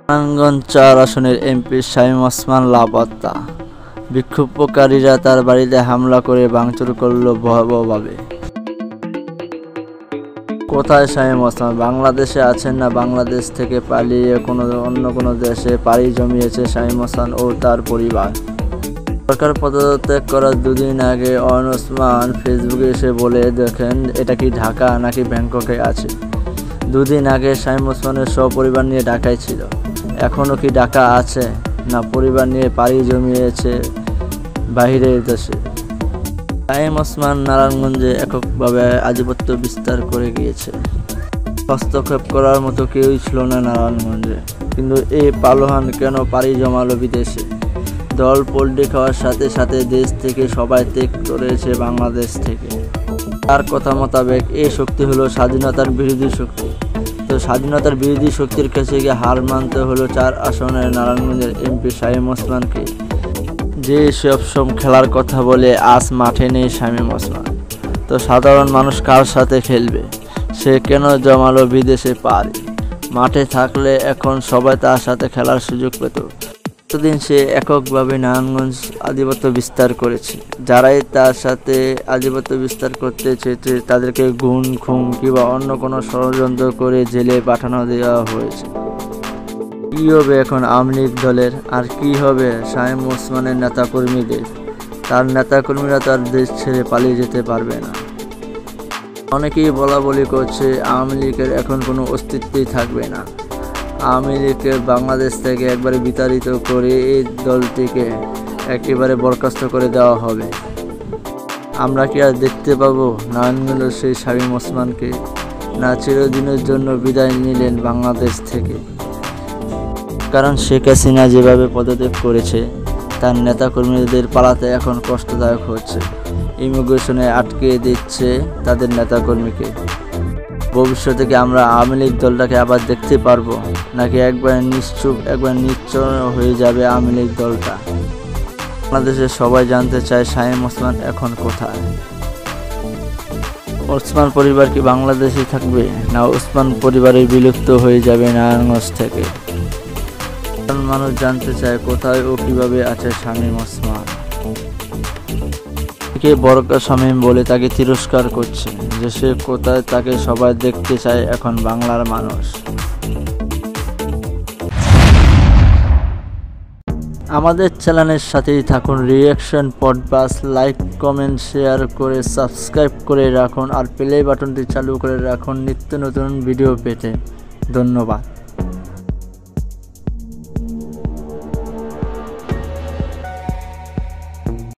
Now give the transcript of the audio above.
নারায়ণগঞ্জ ৪ আসনের এমপি শামীম ওসমান লাপাত্তা। বিক্ষোভকারীরা তার বাড়িতে হামলা করে ভাঙচুর করল ভয়াবহভাবে। কোথায় শামীম ওসমান? বাংলাদেশে আছেন না বাংলাদেশ থেকে পালিয়ে অন্য কোনো দেশে পাড়ি জমিয়েছে শামীম ওসমান ও তার পরিবার। সরকার পদত্যাগ করার ২ দিন আগে ওসমান ফেসবুকে এসে বলে দেখেন এটা কি ঢাকা নাকি ব্যাংককে আছে। ২ দিন আগে শামীম ওসমানের সপরিবার নিয়ে ঢাকায় ছিল, এখনও কি ঢাকা আছে না পরিবার নিয়ে পাড়ি জমিয়েছে বাহিরের দেশে। শামীম ওসমান নারায়ণগঞ্জে এককভাবে আধিপত্য বিস্তার করে গিয়েছে। হস্তক্ষেপ করার মতো কেউই ছিল না নারায়ণগঞ্জে, কিন্তু এই পালোয়ান কেন পাড়ি জমালো বিদেশে? দল পল্টি খাওয়ার সাথে সাথে দেশ থেকে সবাই ত্যাগ করেছে বাংলাদেশ থেকে। তার কথা মোতাবেক এই শক্তি হলো স্বাধীনতার বিরোধী শক্তি। তো স্বাধীনতার বিরোধী শক্তির কাছে গিয়ে হার মানতে হলো ৪ আসনের নারায়ণগঞ্জের এমপি শামীম ওসমানকে, যে সব খেলার কথা বলে আজ মাঠে নেই শামীম ওসমান। তো সাধারণ মানুষ কার সাথে খেলবে? সে কেন জমালো বিদেশে পাড়ি? মাঠে থাকলে এখন সবাই তার সাথে খেলার সুযোগ পেত। এতদিন সে এককভাবে নারায়ণগঞ্জ আধিপত্য বিস্তার করেছে। যারাই তার সাথে আধিপত্য বিস্তার করতে চেয়েছে তাদেরকে গুম, খুন কিংবা অন্য কোনো ষড়যন্ত্র করে জেলে পাঠানো দেওয়া হয়েছে। কী হবে এখন আওয়ামী লীগ দলের? আর কি হবে শামীম ওসমানের নেতাকর্মীদের? তার নেতাকর্মীরা তার দেশ ছেড়ে পালিয়ে যেতে পারবে না। অনেকেই বলাবলি করছে আওয়ামী লীগের এখন কোনো অস্তিত্বই থাকবে না। আওয়ামী লীগকে বাংলাদেশ থেকে একবারে বিতাড়িত করে এই দলটিকে একেবারে বরখাস্ত করে দেওয়া হবে। আমরা কি আর দেখতে পাবো নারায়ণগঞ্জের সেই শামীম ওসমানকে? না চিরদিনের জন্য বিদায় নিলেন বাংলাদেশ থেকে? কারণ শেখ হাসিনা যেভাবে পদত্যাগ করেছে তার নেতাকর্মীদের পালাতে এখন কষ্টদায়ক হচ্ছে। ইমিগ্রেশনে আটকে দিচ্ছে তাদের নেতাকর্মীকে। ভবিষ্যতে কি আমরা আওয়ামী লীগ দলটাকে আবার দেখতে পারবো, নাকি একবার নিশ্চুপ একবার নিশ্চয় হয়ে যাবে আওয়ামী লীগ দলটা? বাংলাদেশের সবাই জানতে চায় শামীম ওসমান এখন কোথায়। ওসমান পরিবার কি বাংলাদেশে থাকবে, না ওসমান পরিবারের বিলুপ্ত হয়ে যাবে নারায়ণগঞ্জ থেকে? মানুষ জানতে চায় কোথায় ও কিভাবে আছে শামীম ওসমান। বরকা শামীম বলে তাকে তিরস্কার করছে, যে সে কোথায় তাকে সবাই দেখতে চায় এখন বাংলার মানুষ। আমাদের চ্যানেলের সাথেই থাকুন। Reaction podcast like, comment, share করে সাবস্ক্রাইব করে রাখুন আর প্লে বাটনটি চালু করে রাখুন নিত্য নতুন ভিডিও পেতে। ধন্যবাদ।